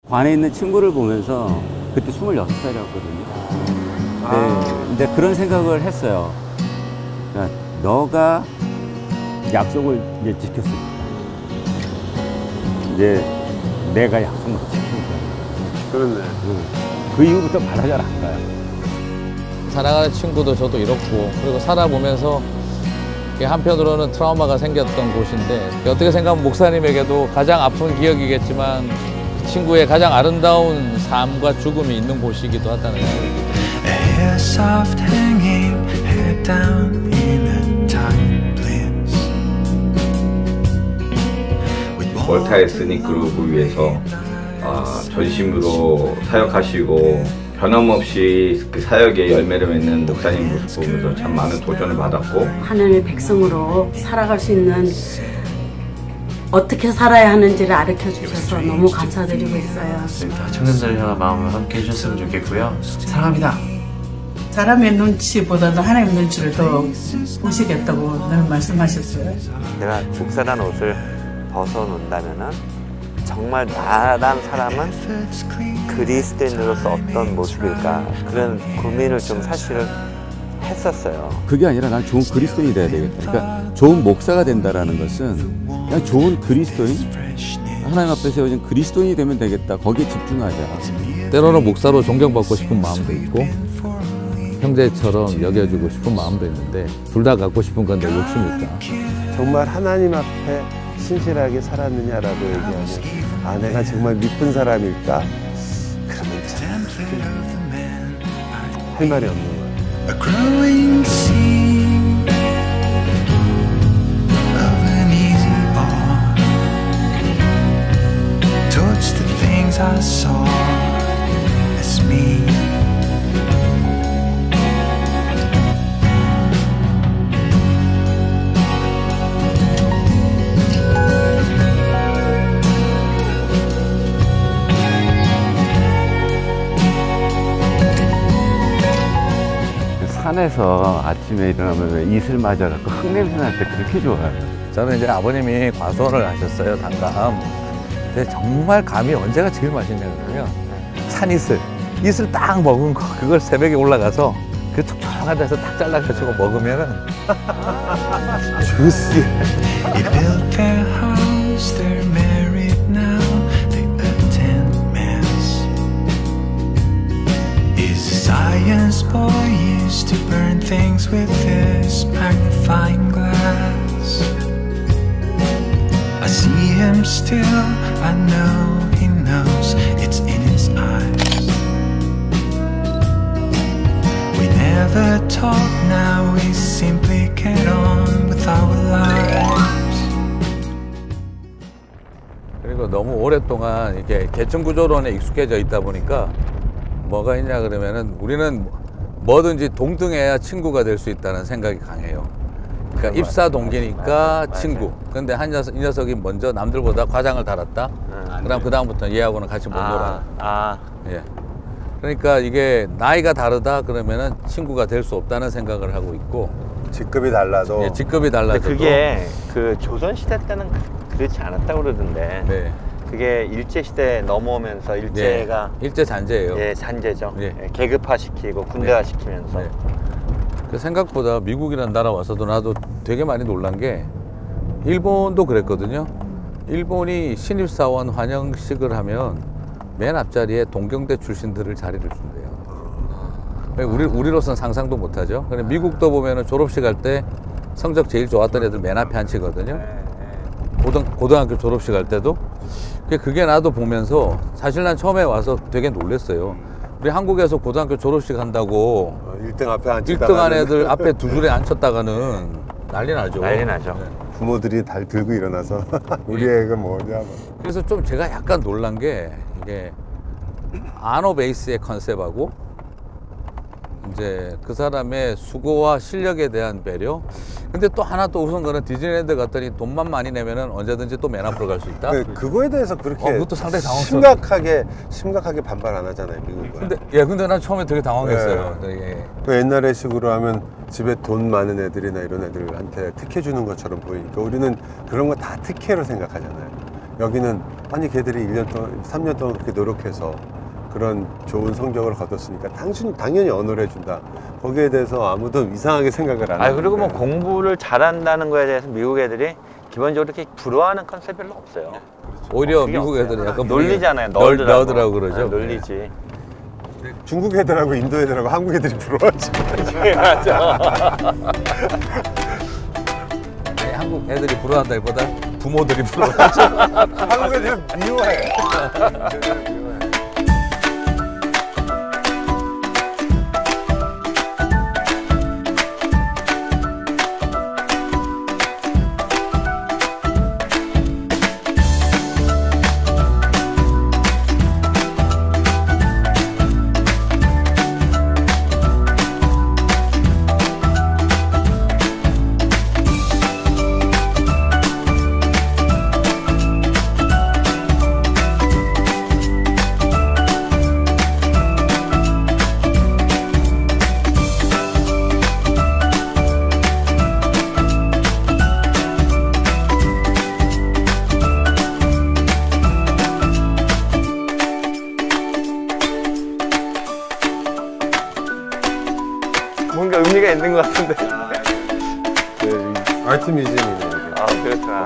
관에 있는 친구를 보면서 그때 26살이었거든요. 근데 그런 생각을 했어요. 그러니까 너가 약속을 이제 지켰으니까 이제 내가 약속을 지킨 거야. 그렇네. 그 이후부터 바다 잘 안 가요. 살아가는 친구도 저도 이렇고, 그리고 살아보면서 한편으로는 트라우마가 생겼던 곳인데, 어떻게 생각하면 목사님에게도 가장 아픈 기억이겠지만 그 친구의 가장 아름다운 삶과 죽음이 있는 곳이기도 하다는 생각이 멀타 에스닉 그룹을 위해서 전심으로 사역하시고 변함없이 그 사역의 열매를 맺는 목사님 모습 보면서 참 많은 도전을 받았고, 하나님의 백성으로 살아갈 수 있는 어떻게 살아야 하는지를 가르쳐 주셔서 너무 감사드리고 있어요. 청년들을 향한 마음을 함께 해주셨으면 좋겠고요. 사랑합니다. 사람의 눈치보다도 하나님의 눈치를 더 보시겠다고 늘 말씀하셨어요. 내가 목사란 옷을 벗어놓는다면은 정말 나란 사람은 그리스도인으로서 어떤 모습일까, 그런 고민을 좀 사실은 했었어요. 그게 아니라 난 좋은 그리스도인이 돼야 되겠다. 그러니까 좋은 목사가 된다라는 것은 그냥 좋은 그리스도인, 하나님 앞에 세워진 그리스도인이 되면 되겠다. 거기에 집중하자. 때로는 목사로 존경받고 싶은 마음도 있고 형제처럼 여겨주고 싶은 마음도 있는데, 둘 다 갖고 싶은 건 내 욕심일까. 정말 하나님 앞에 신실하게 살았느냐라고 얘기하면, 내가 정말 믿는 사람일까? 그러면 참 할 말이 없는 거예요. 산에서 아침에 일어나면 왜 이슬 맞아갖고 흙냄새 날 때 그렇게 좋아요. 저는 이제 아버님이 과수원을 하셨어요, 단감. 근데 정말 감이 언제가 제일 맛있냐면 산이슬. 이슬 딱 먹은 거, 그걸 새벽에 올라가서 그 촉촉한 데서 딱 잘라가지고 먹으면은 주스. Science boy used to burn things with this magnifying glass. I see him still, I know he knows it's in his eyes. We never talk now, we simply get on with our lives. 그리고 너무 오랫동안 이게 계층 구조론에 익숙해져 있다 보니까 뭐가 있냐 그러면은 우리는 뭐든지 동등해야 친구가 될 수 있다는 생각이 강해요. 그러니까 입사 동기니까 친구. 근데 이 녀석이 먼저 남들보다 과장을 달았다. 그럼 그 다음부터는 얘하고는 같이 못 놀아. 예. 그러니까 이게 나이가 다르다 그러면은 친구가 될 수 없다는 생각을 하고 있고. 직급이 달라도. 예, 직급이 달라도. 그게 그 조선 시대 때는 그렇지 않았다고 그러던데. 네. 그게 일제시대 넘어오면서 일제가 일제 잔재예요. 예, 잔재죠. 예. 계급화시키고 군대화시키면서. 네. 그 생각보다 미국이라는 나라 와서도 나도 되게 많이 놀란 게, 일본도 그랬거든요. 일본이 신입사원 환영식을 하면 맨 앞자리에 동경대 출신들을 자리를 준대요. 우리로서는 상상도 못하죠. 근데 미국도 보면은 졸업식 할 때 성적 제일 좋았던 애들 맨 앞에 앉히거든요. 고등학교 졸업식 할 때도. 그게 나도 보면서 사실 난 처음에 와서 되게 놀랐어요. 우리 한국에서 고등학교 졸업식 한다고 1등 앞에 앉히다가 1등 한 애들 앞에 두 줄에 앉혔다가는 난리 나죠. 난리 나죠. 네. 부모들이 달 들고 일어나서 우리 애가 뭐냐. 그래서 좀 제가 약간 놀란 게, 이게 아너 베이스의 컨셉하고 이제 그 사람의 수고와 실력에 대한 배려. 근데 또 하나 또 우선 거는 디즈니랜드 갔더니 돈만 많이 내면은 언제든지 또 맨 앞으로 갈 수 있다. 네, 그거에 대해서 그렇게 그것도 상당히 당황스러워. 심각하게 반발 안 하잖아요, 미국은. 근데 난 처음에 되게 당황했어요. 네. 되게. 그 옛날의 식으로 하면 집에 돈 많은 애들이나 이런 애들한테 특혜 주는 것처럼 보이니까 우리는 그런 거 다 특혜로 생각하잖아요. 여기는 아니 걔들이 1년 동안 3년 동안 그렇게 노력해서 그런 좋은 성적을 거뒀으니까 당연히 언어를 해준다. 거기에 대해서 아무도 이상하게 생각을 안 해요. 그리고 뭐 공부를 잘한다는 거에 대해서 미국 애들이 기본적으로 이렇게 부러워하는 컨셉 별로 없어요. 오히려 미국 애들은 약간 놀리잖아요. 너드라고 그러죠. 놀리지. 중국 애들하고 인도 애들하고 한국 애들이 부러워하지. 맞아. 아니, 한국 애들이 부러워한다기보다 부모들이 부러워하죠. 한국 애들은 미워해. 뭔가 의미가 있는 것 같은데. 아트 뮤지엄이네요. 그렇구나.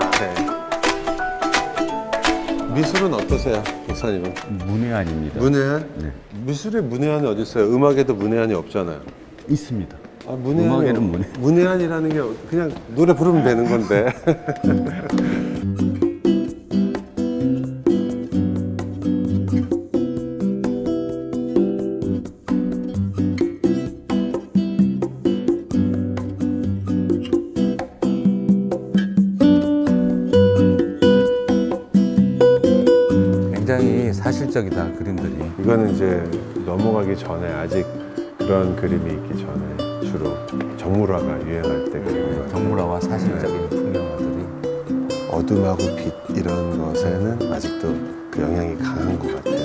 미술은 어떠세요, 목사님은? 문외한입니다. 문외한? 네. 미술에 문외한이 어디 있어요? 음악에도 문외한이 없잖아요. 있습니다. 음악에는 문외한이라는 게 그냥 노래 부르면 되는 건데. 굉장히 사실적이다, 그림들이. 이거는 이제 넘어가기 전에 아직 그런 그림이 있기 전에 주로 정물화가 유행할 때 그림이에요. 정물화와 사실적인 풍경화들이. 어둠하고 빛 이런 것에는 아직도 그 영향이 강한 것 같아요.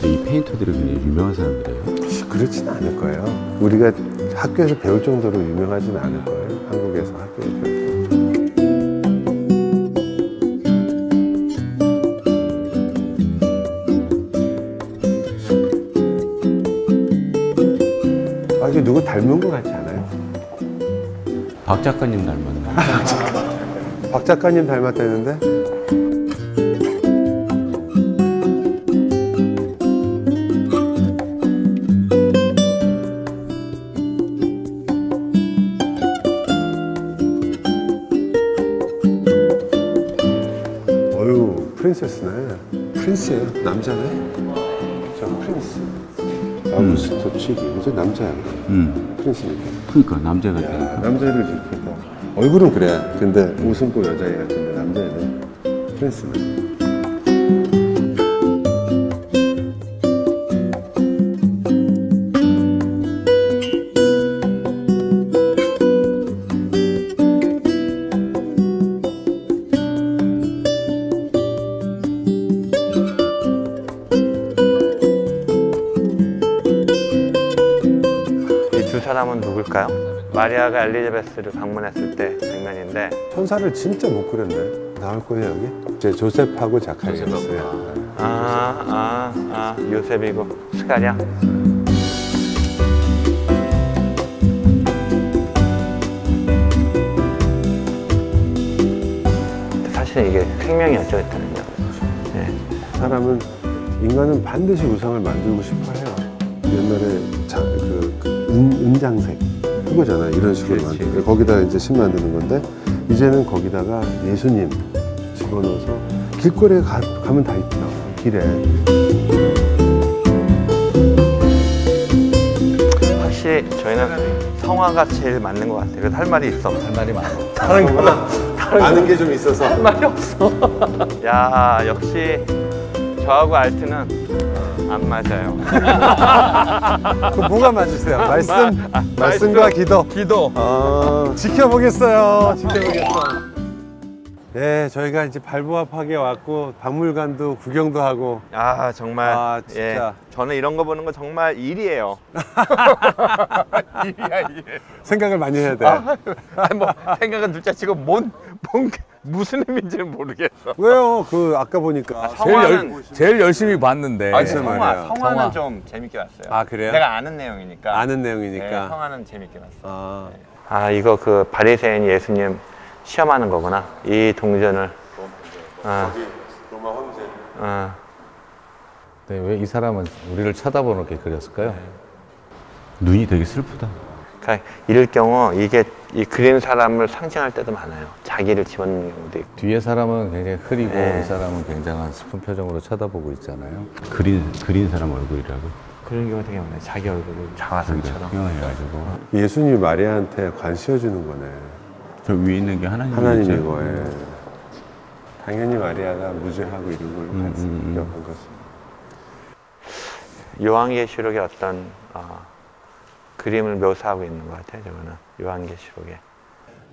이 페인터들이 굉장히 유명한 사람들이에요? 그렇진 않을 거예요. 우리가 학교에서 배울 정도로 유명하진 않을 거예요. 한국에서 학교에서 배울 정도. 이게 누구 닮은 것 같지 않아요? 박 작가님 닮았나요? 박 작가님 닮았다는데? 어휴, 프린세스네. 프린스예요. 남자네. 저 프린스. 아우구스토 치기. 이제 남자야. 프린스니까. 그러니까 남자가 되니까. 남자를 지키고. 얼굴은 그래. 근데 옷은 꼭 여자애 같은데 남자애는 프린스네. 두 사람은 누굴까요? 마리아가 엘리자베스를 방문했을 때 장면인데 천사를 진짜 못 그렸네. 나올 거예요 여기? 제 조셉하고 자카리아스요. 요셉이고 스가랴. 사실 이게 생명이었죠 그때는요. 네. 사람은 인간은 반드시 우상을 만들고 싶어 해요. 옛날에 은장색 그거잖아요. 이런 식으로 만들고 거기다 이제 신 만드는 건데 이제는 거기다가 예수님 집어넣어서 길거리에 가면 다 있죠. 길에. 확실히 저희는 성화가 제일 맞는 것 같아요. 그래서 할 말이 있어. 할 말이 많아. 다른 거는 아는 게 좀 있어서 할 말이 없어. 야 역시 저하고 알트는 안 맞아요. 그럼 뭐가 맞으세요? 말씀과 기도. 기도. 지켜보겠어요. 지켜보겠어. 네, 저희가 이제 발부합하게 왔고 박물관도 구경도 하고. 아 정말. 진짜. 예, 저는 이런 거 보는 거 정말 일이에요. 일이야 일. 생각을 많이 해야 돼. 뭐 생각은 둘째치고 무슨 의미인지는 모르겠어. 왜요? 그 아까 보니까 제일 열심히 봤는데. 아, 성화는 좀 재밌게 봤어요. 아 그래요? 내가 아는 내용이니까. 아는 내용이니까. 네, 성화는 재밌게 봤어. 네. 아 이거 그 바리새인 예수님 시험하는 거구나. 이 동전을. 거기 로마 황제. 네, 왜 이 사람은 우리를 쳐다보는 게 그렸을까요? 눈이 되게 슬프다. 그러니까 이럴 경우 이게 이 그린 사람을 상징할 때도 많아요. 자기를 집어넣는 경우도 있고. 뒤에 사람은 굉장히 흐리고 네. 이 사람은 굉장한 슬픈 표정으로 쳐다보고 있잖아요. 그린 사람 얼굴이라고. 그런 경우가 되게 많아요. 자기 얼굴을 자화상처럼. 표현해가지고. 예수님이 마리아한테 관 씌워주는 거네. 저 위에 있는 게 하나님인 거예요. 당연히 마리아가 무죄하고 이런 걸로 기억한 것은. 요한계시록의 어떤 그림을 묘사하고 있는 것 같아요. 저거는 요한계시록에.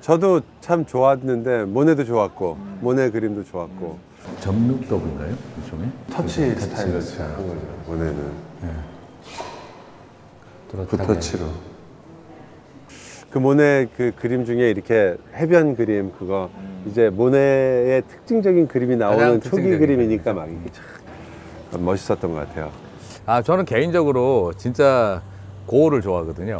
저도 참 좋았는데 모네도 좋았고 모네 그림도 좋았고. 접목덕인가요? 일종의? 터치 스타일로 한 거죠. 모네는. 붓터치로. 그 모네 그 그림 중에 이렇게 해변 그림 그거 이제 모네의 특징적인 그림이 나오는 초기 그림이니까 막 이게 참 멋있었던 것 같아요. 아 저는 개인적으로 진짜 고흐를 좋아하거든요.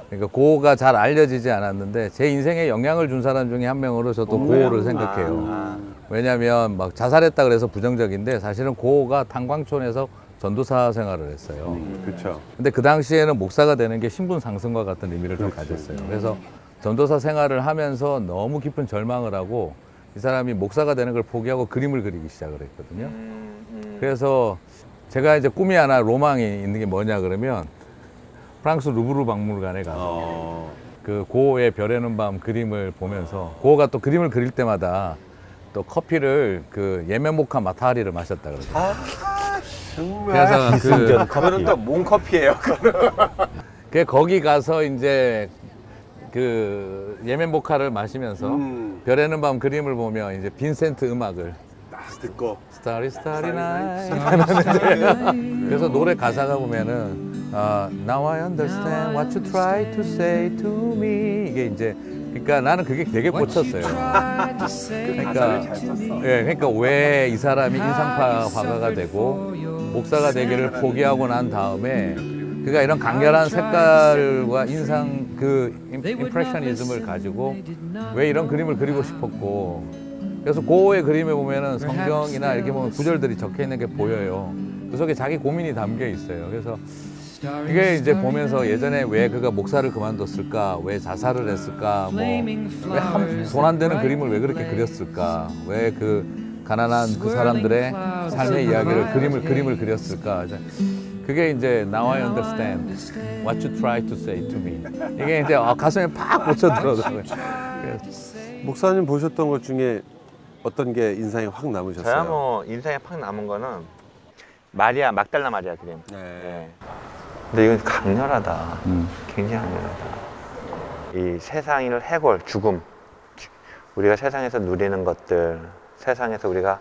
그러니까 고흐가 잘 알려지지 않았는데 제 인생에 영향을 준 사람 중에 한 명으로 저도 고흐를 생각해요. 왜냐하면 막 자살했다 그래서 부정적인데 사실은 고흐가 탄광촌에서 전도사 생활을 했어요. 그렇죠. 근데 그 당시에는 목사가 되는 게 신분 상승과 같은 의미를 좀 가졌어요. 그래서 전도사 생활을 하면서 너무 깊은 절망을 하고 이 사람이 목사가 되는 걸 포기하고 그림을 그리기 시작을 했거든요. 그래서 제가 이제 꿈이 하나 로망이 있는 게 뭐냐 그러면 프랑스 루브르 박물관에 가서 그 고흐의 별에는 밤 그림을 보면서 고흐가 또 그림을 그릴 때마다 또 커피를 그 예멘 모카 마타리를 마셨다 그러죠. 정말. 그래서 그거는 또 몽커피예요. 그 거기 가서 이제 그 예멘 모카를 마시면서 별에는 밤 그림을 보며 이제 빈센트 음악을 듣고 스타리 스타리 나이 그래서 노래 가사가 보면은 Now I understand what you try to say to me 이게 이제 그러니까 나는 그게 되게 꽂혔어요. 그러니까 왜 이 사람이 인상파 화가가 되고 목사가 되기를 포기하고 난 다음에 그가 이런 강렬한 색깔과 인상 그 임프레셔니즘을 가지고 왜 이런 그림을 그리고 싶었고 그래서 고흐의 그림에 보면은 성경이나 이렇게 보면 구절들이 적혀 있는 게 보여요. 그 속에 자기 고민이 담겨 있어요. 그래서 그게 이제 보면서 예전에 왜 그가 목사를 그만뒀을까, 왜 자살을 했을까, 뭐 왜 돈 안 되는 그림을 왜 그렇게 그렸을까, 왜 그 가난한 그 사람들의 삶의 이야기를 그림을 그렸을까. 그게 이제 Now I understand what you try to say to me. 이게 이제 가슴에 팍 꽂혀 들어가고요. 목사님 보셨던 것 중에 어떤 게 인상이 확 남으셨어요? 저야 뭐 인상에 팍 남은 거는 마리아 막달라 마리아 그림. 네. 근데 이건 강렬하다. 굉장히 강렬하다. 이 세상을 해골, 죽음. 우리가 세상에서 누리는 것들, 세상에서 우리가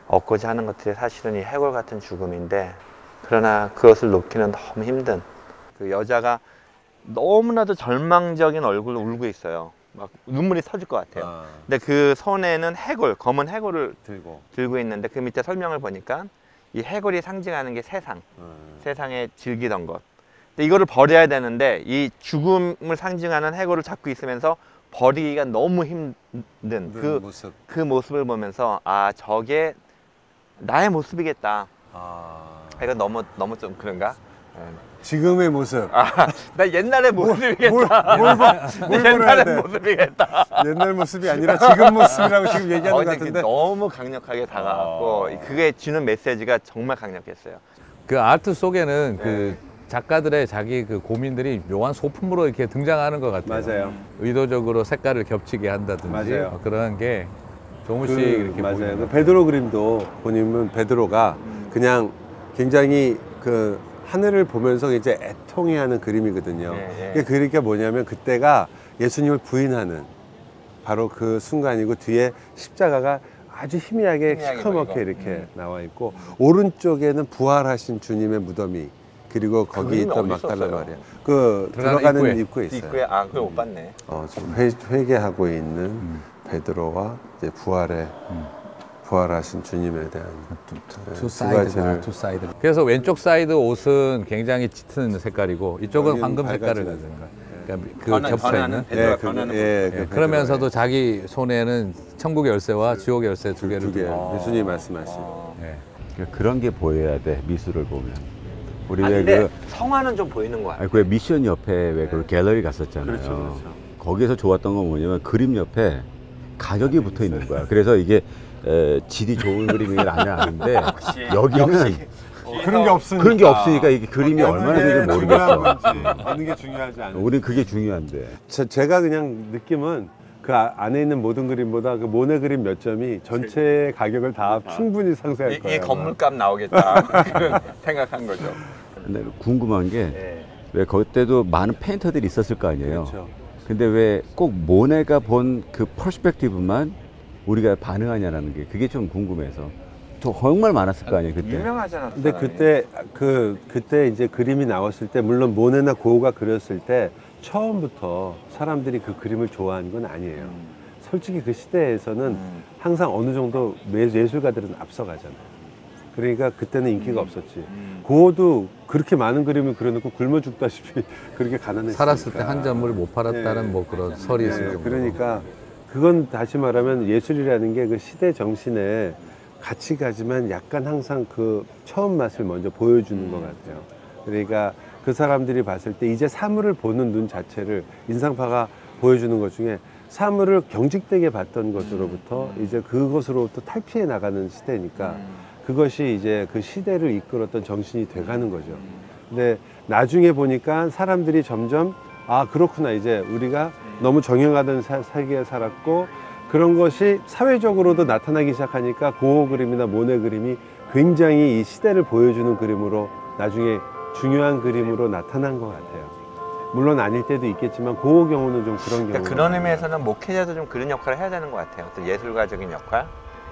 얻고자 하는 것들이 사실은 이 해골 같은 죽음인데 그러나 그것을 놓기는 너무 힘든 그 여자가 너무나도 절망적인 얼굴로 울고 있어요. 막 눈물이 터질 것 같아요. 근데 그 손에는 해골, 검은 해골을 들고 있는데 그 밑에 설명을 보니까 이 해골이 상징하는 게 세상, 세상에 즐기던 것. 근데 이거를 버려야 되는데 이 죽음을 상징하는 해골을 잡고 있으면서 버리기가 너무 힘든 그 모습을 보면서 아 저게 나의 모습이겠다. 이거 너무 좀 그런가? 지금의 모습. 나 옛날의 모습이겠다. 옛날의 모습이겠다. 옛날 모습이 아니라 지금 모습이라고 지금 얘기하는 것 같은데. 너무 강력하게 다가왔고 그게 주는 메시지가 정말 강력했어요. 그 아트 속에는 그 작가들의 자기 그 고민들이 묘한 소품으로 이렇게 등장하는 것 같아요. 맞아요. 의도적으로 색깔을 겹치게 한다든지 그런 게 조금씩 이렇게 맞아요. 보이는 그 베드로 그림도 보니면 베드로가 그냥 굉장히 그 하늘을 보면서 이제 애통해하는 그림이거든요. 그러니까 뭐냐면 그때가 예수님을 부인하는 바로 그 순간이고 뒤에 십자가가 아주 희미하게 희미하게 시커멓게 보이고. 이렇게 나와 있고 오른쪽에는 부활하신 주님의 무덤이 그리고 거기 그림이 있던 어디 막달라 있었어요? 마리아 그 들어가는 들어가는 입구에 있어요. 입구에 그걸 못 봤네. 지금 회개하고 있는 베드로와 이제 부활하신 주님에 대한 투 사이드가 투 사이드. 그래서 왼쪽 사이드 옷은 굉장히 짙은 색깔이고 이쪽은 여기는 황금 색깔을 밝아지는 가진 거야. 그러니까 그 겹쳐 있는. 베드로가 변하는 예, 그러면서도 자기 손에는 천국의 열쇠와 지옥의 열쇠 두 개를 두 개. 두고. 예수님이 말씀하신. 예. 그런 게 보여야 돼, 미술을 보면. 우리 아니, 왜 근데 성화는 좀 보이는 거 같아요. 그 미션 옆에 왜 그 갤러리 갔었잖아요. 그렇죠. 거기에서 좋았던 건 뭐냐면 그림 옆에 가격이 붙어 있는 거야. 그래서 이게 질이 좋은 그림이긴 아닌데 여기는 그런 게 없으니까. 그런 게 없으니까 이게 그림이 얼마나 좋은지 모르겠어. 어느 게 중요하지 않아요. 우린 그게 중요한데. 제가 그냥 느낌은 그 안에 있는 모든 그림보다 그 모네 그림 몇 점이 전체 가격을 다 충분히 상쇄할 거예요. 이 건물값 나오겠다. 그런 생각한 거죠. 근데 궁금한 게 왜 그때도 많은 페인터들이 있었을 거 아니에요. 그렇죠. 근데 왜 꼭 모네가 본 그 퍼스펙티브만 우리가 반응하냐라는 게 그게 좀 궁금해서. 정말 많았을 거 아니에요 그때. 유명하잖아. 근데 그때 이제 그림이 나왔을 때 물론 모네나 고흐가 그렸을 때 처음부터 사람들이 그 그림을 좋아하는 건 아니에요. 솔직히 그 시대에서는 항상 어느 정도 예술가들은 앞서가잖아요. 그러니까 그때는 인기가 없었지. 고흐도 그렇게 많은 그림을 그려놓고 굶어 죽다시피 그렇게 가난했으니까. 살았을 때 한 점을 못 팔았다는 뭐 그런 설이 있을 정도로. 그러니까 그건 다시 말하면 예술이라는 게 그 시대 정신에 같이 가지만 약간 항상 그 처음 맛을 먼저 보여주는 것 같아요. 그러니까 그 사람들이 봤을 때 이제 사물을 보는 눈 자체를 인상파가 보여주는 것 중에 사물을 경직되게 봤던 것으로부터 이제 그것으로부터 탈피해 나가는 시대니까 그것이 이제 그 시대를 이끌었던 정신이 돼가는 거죠. 근데 나중에 보니까 사람들이 점점 아 그렇구나 이제 우리가 너무 정형화된 세계에 살았고 그런 것이 사회적으로도 나타나기 시작하니까 고흐 그림이나 모네 그림이 굉장히 이 시대를 보여주는 그림으로 나중에 중요한 그림으로 나타난 것 같아요. 물론 아닐 때도 있겠지만 고흐 경우는 좀 그런 경우. 그러니까 그런 의미에서는 목회자도 좀 그런 역할을 해야 되는 것 같아요. 어떤 예술가적인 역할,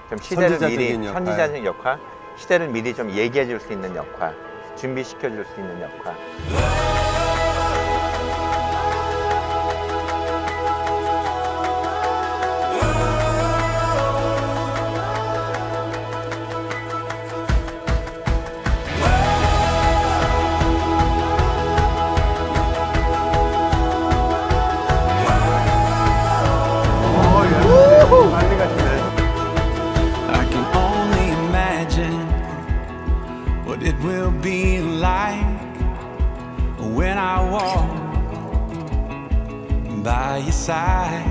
좀 시대를 미리 선지자적인 역할, 시대를 미리 좀 얘기해 줄 수 있는 역할, 준비시켜 줄 수 있는 역할. I can only imagine what it will be like when I walk by your side.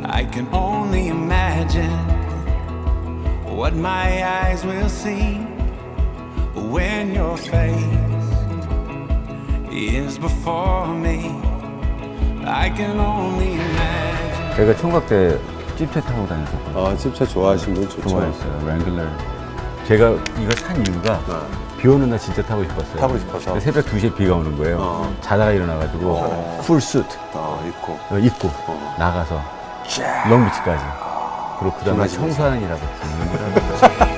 I can only imagine what my eyes will see when your face is before me. I can only imagine. 제가 총각 때 찝차 타고 다녔었거든요. 찝차 좋아하시는 분 좋죠. 좋아했어요. 랭글러. 제가 이거 산 이유가 비 오는 날 진짜 타고 싶었어요. 타고 싶어서. 새벽 2시에 비가 오는 거예요. 자다가 일어나가지고 풀수트 입고 나가서 롱비치까지. 그리고 그 다음에 청소하는 일하고 있어요.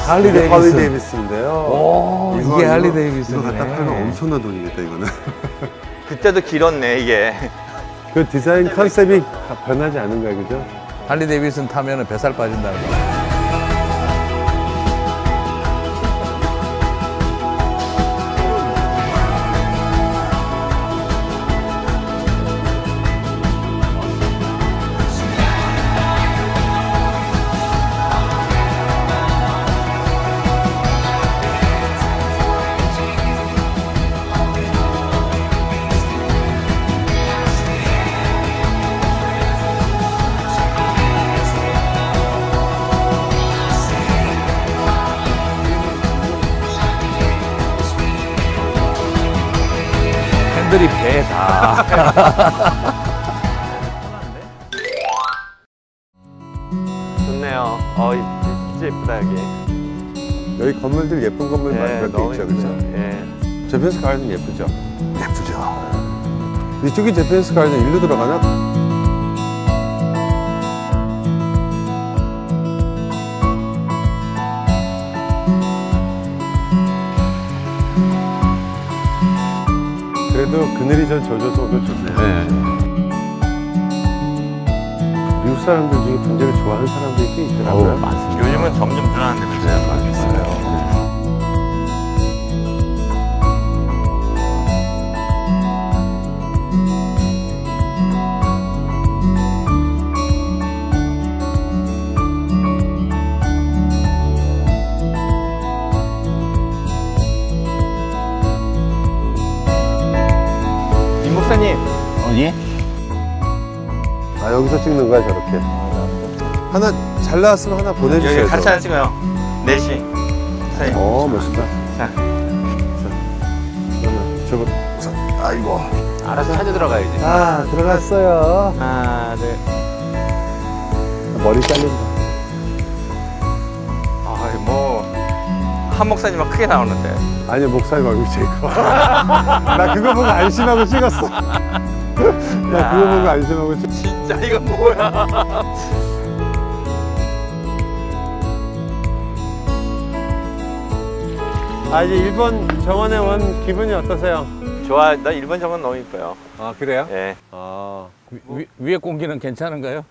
할리 데이비슨인데요. 오, 이게 할리 데이비슨. 이거 갖다 팔면 엄청난 돈이겠다 이거는. 그때도 길었네 이게. 그 디자인 컨셉이 변하지 않은 거예요, 그죠? 할리 데이비슨 타면은 뱃살 빠진다는 거. 팬들이 배다. 좋네요. 진짜 예쁘다 여기. 여기 건물들 예쁜 건물 많이 몇 개 있죠, 그렇죠? 예. 재팬스 가든 예쁘죠? 예쁘죠. 이쪽이 재팬스 가든 일로 들어가나? 그래도 그늘이 좀 젖어서 오늘 좋네요. 네. 미국 사람들 중에 분재를 좋아하는 사람들이 꽤 있더라고요. 많습니다. 요즘은 점점 늘어난다면서요? 맞아요. 임 목사님. 예? 아, 여기서 찍는 거야, 저렇게. 하나 잘 나왔으면 하나 보내주세요. 여기 같이 하나 찍어요. 4시. 멋있다. 자. 그러면 저거, 아이고. 알아서 찾아 들어가야지. 아, 들어갔어요. 하나, 둘. 머리 잘린다. 한 목사님만 크게 나오는데. 아니, 목사님 얼굴 제일 커. 나 그거 보고 안심하고 찍었어. 나 그거 보고 안심하고 찍었어. 진짜 이건 뭐야? 아, 이제 일본 정원에 온 기분이 어떠세요? 좋아, 나 일본 정원 너무 이뻐요. 아, 그래요? 예. 아. 위에 공기는 괜찮은가요?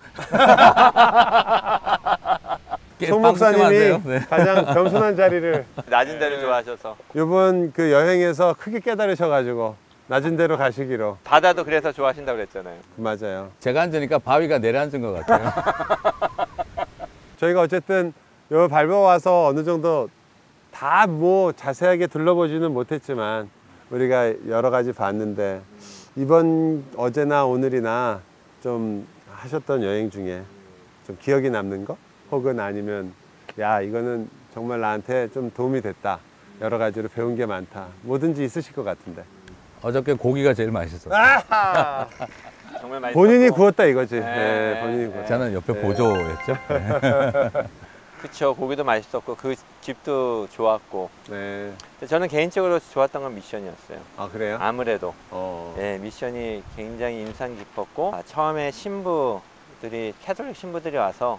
송 목사님이 네. 가장 겸손한 자리를 낮은 데를 좋아하셔서. 이번 그 여행에서 크게 깨달으셔가지고 낮은 데로 가시기로. 바다도 그래서 좋아하신다고 그랬잖아요. 맞아요. 제가 앉으니까 바위가 내려앉은 것 같아요. 저희가 어쨌든 요 밟아와서 어느 정도 다 뭐 자세하게 둘러보지는 못했지만 우리가 여러 가지 봤는데 이번 어제나 오늘이나 좀 하셨던 여행 중에 좀 기억이 남는 거? 혹은 아니면 야 이거는 정말 나한테 좀 도움이 됐다. 여러 가지로 배운 게 많다. 뭐든지 있으실 것 같은데. 어저께 고기가 제일 맛있었어요. 정말 맛있었고. 본인이 구웠다 이거지. 네, 본인이 구웠다. 저는 옆에 보조였죠. 그쵸, 고기도 맛있었고 그 집도 좋았고. 네. 근데 저는 개인적으로 좋았던 건 미션이었어요. 아 그래요? 아무래도 네. 미션이 굉장히 인상 깊었고 처음에 신부들이 캐톨릭 신부들이 와서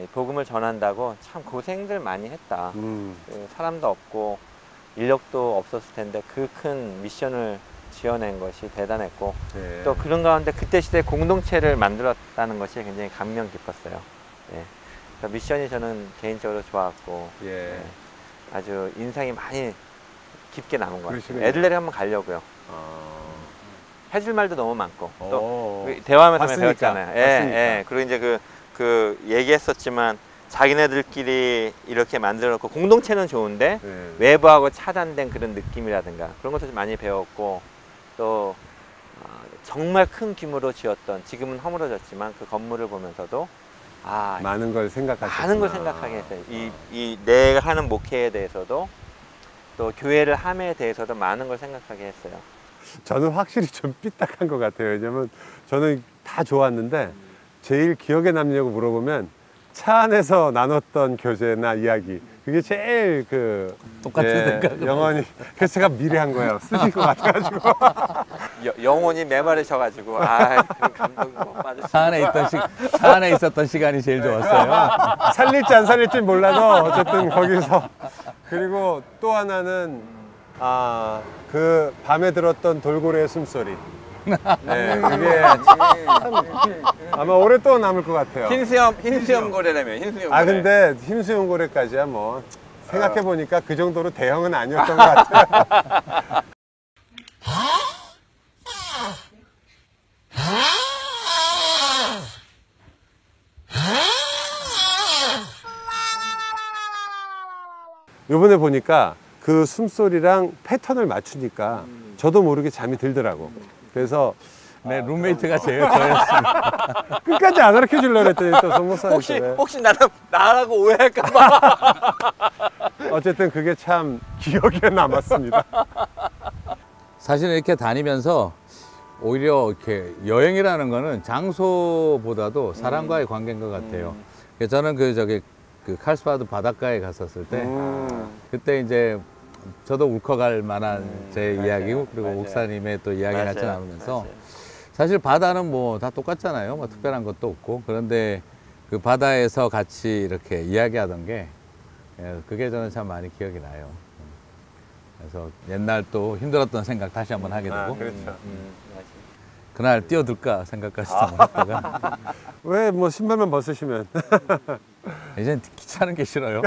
이 복음을 전한다고 참 고생들 많이 했다. 그 사람도 없고 인력도 없었을 텐데 그 큰 미션을 지어낸 것이 대단했고 네. 또 그런 가운데 그때 시대에 공동체를 만들었다는 것이 굉장히 감명 깊었어요. 예. 그러니까 미션이 저는 개인적으로 좋았고 예. 아주 인상이 많이 깊게 남은 것 같아요. 그러시군요. 애들레리 한번 가려고요. 해줄 말도 너무 많고 또 오. 대화하면서 봤으니까. 배웠잖아요. 예. 그리고 이제 그 얘기했었지만 자기네들끼리 이렇게 만들어놓고 공동체는 좋은데 외부하고 차단된 그런 느낌이라든가 그런 것도 좀 많이 배웠고 또 정말 큰 규모로 지었던 지금은 허물어졌지만 그 건물을 보면서도 많은 걸 생각하셨구나. 많은 걸 생각하게 했어요. 이 내가 하는 목회에 대해서도 또 교회를 함에 대해서도 많은 걸 생각하게 했어요. 저는 확실히 좀 삐딱한 것 같아요. 왜냐면 저는 다 좋았는데 제일 기억에 남냐고 물어보면 차 안에서 나눴던 교제나 이야기 그게 제일 똑같은 생각. 영원히 그래서 제가 미리 한 거예요. 쓰실 것 같아가지고 영혼이 메마르셔가지고 그런 감동이 못 받으시고 차 안에 있었던 시간이 제일 좋았어요. 살릴지 안 살릴지 몰라도 어쨌든 거기서 그리고 또 하나는 그 밤에 들었던 돌고래의 숨소리. 네, 그게 아마 오랫동안 남을 것 같아요. 흰수염 고래라며 흰수염 고래. 근데 흰수염 고래까지야 뭐 생각해 보니까 그 정도로 대형은 아니었던 것 같아요. 요번에 보니까 그 숨소리랑 패턴을 맞추니까 저도 모르게 잠이 들더라고. 그래서 네, 룸메이트가 저였습니다. 끝까지 안 가르쳐 주려고 했더니 또 송목사님 혹시 나라고 오해할까 봐. 어쨌든 그게 참 기억에 남았습니다. 사실 이렇게 다니면서 오히려 이렇게 여행이라는 거는 장소보다도 사람과의 관계인 것 같아요. 그래서 저는 그 칼스바드 바닷가에 갔었을 때 그때 이제 저도 울컥할 만한 제 이야기고 그리고 목사님의 또 이야기 같이 나누면서 사실 바다는 뭐 다 똑같잖아요. 뭐 특별한 것도 없고 그런데 그 바다에서 같이 이렇게 이야기하던 게 그게 저는 참 많이 기억이 나요. 그래서 옛날 또 힘들었던 생각 다시 한번 하게 되고 그렇죠. 그날 뛰어들까 생각까지도 했다가 왜 뭐 신발만 벗으시면 이젠 귀찮은 게 싫어요.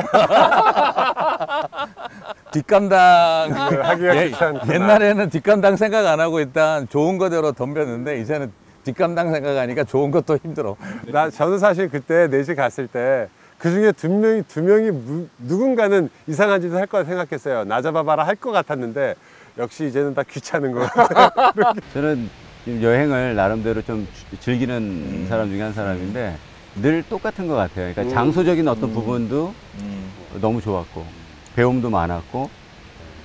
뒷감당 하기가 귀찮구나. 옛날에는 뒷감당 생각 안 하고 일단 좋은 거대로 덤볐는데 이제는 뒷감당 생각하니까 좋은 것도 힘들어. 저는 사실 그때 4시 갔을 때 그중에 두 명이 누군가는 이상한 짓을 할 거라 생각했어요. 나 잡아봐라 할 것 같았는데 역시 이제는 다 귀찮은 거 같아요. 저는 여행을 나름대로 좀 즐기는 사람 중에 한 사람인데 늘 똑같은 것 같아요. 그러니까 장소적인 어떤 부분도 너무 좋았고 배움도 많았고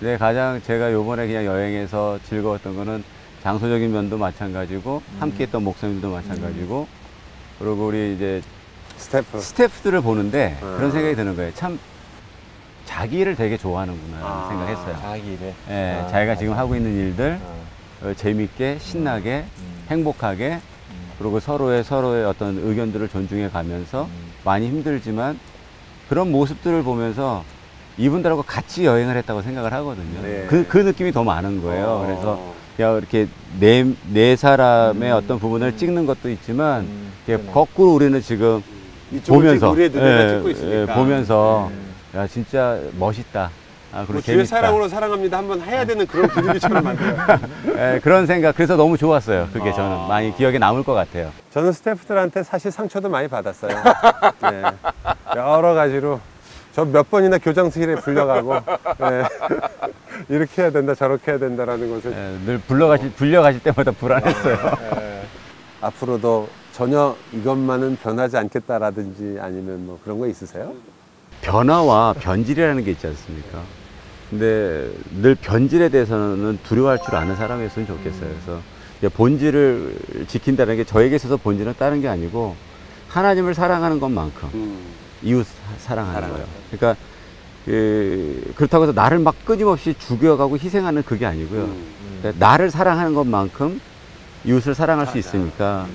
근데 가장 제가 요번에 그냥 여행에서 즐거웠던 거는 장소적인 면도 마찬가지고 함께 했던 목사님들도 마찬가지고 그리고 우리 이제 스태프들을 보는데 그런 생각이 드는 거예요. 참 자기를 되게 좋아하는구나 생각했어요. 자기를. 예, 자기가 지금 하고 있는 일들 재밌게 신나게 행복하게 그리고 서로의 어떤 의견들을 존중해 가면서 많이 힘들지만 그런 모습들을 보면서 이분들하고 같이 여행을 했다고 생각을 하거든요. 네. 그 느낌이 더 많은 거예요. 그래서 그냥 이렇게 네 사람의 어떤 부분을 찍는 것도 있지만 거꾸로 우리는 지금 보면서 우리의 눈에 찍고 있으니까 보면서 야 진짜 멋있다. 그리고 주의 사랑으로 사랑합니다 한번 해야 되는 그런 분위기처럼 만들어요. 그런 생각 그래서 너무 좋았어요. 그게 저는 많이 기억에 남을 것 같아요. 저는 스태프들한테 사실 상처도 많이 받았어요. 네. 여러 가지로 저 몇 번이나 교장실에 불려가고 네. 이렇게 해야 된다 저렇게 해야 된다라는 것을 늘 불려가실 때마다 불안했어요. 앞으로도 전혀 이것만은 변하지 않겠다라든지 아니면 뭐 그런 거 있으세요? 변화와 변질이라는 게 있지 않습니까? 근데 늘 변질에 대해서는 두려워할 줄 아는 사람이었으면 좋겠어요. 그래서 본질을 지킨다는 게 저에게 있어서 본질은 다른 게 아니고 하나님을 사랑하는 것만큼 이웃 사랑하는 거예요. 그러니까 그렇다고 해서 나를 막 끊임없이 죽여가고 희생하는 그게 아니고요. 그러니까 나를 사랑하는 것만큼 이웃을 사랑할 수 있으니까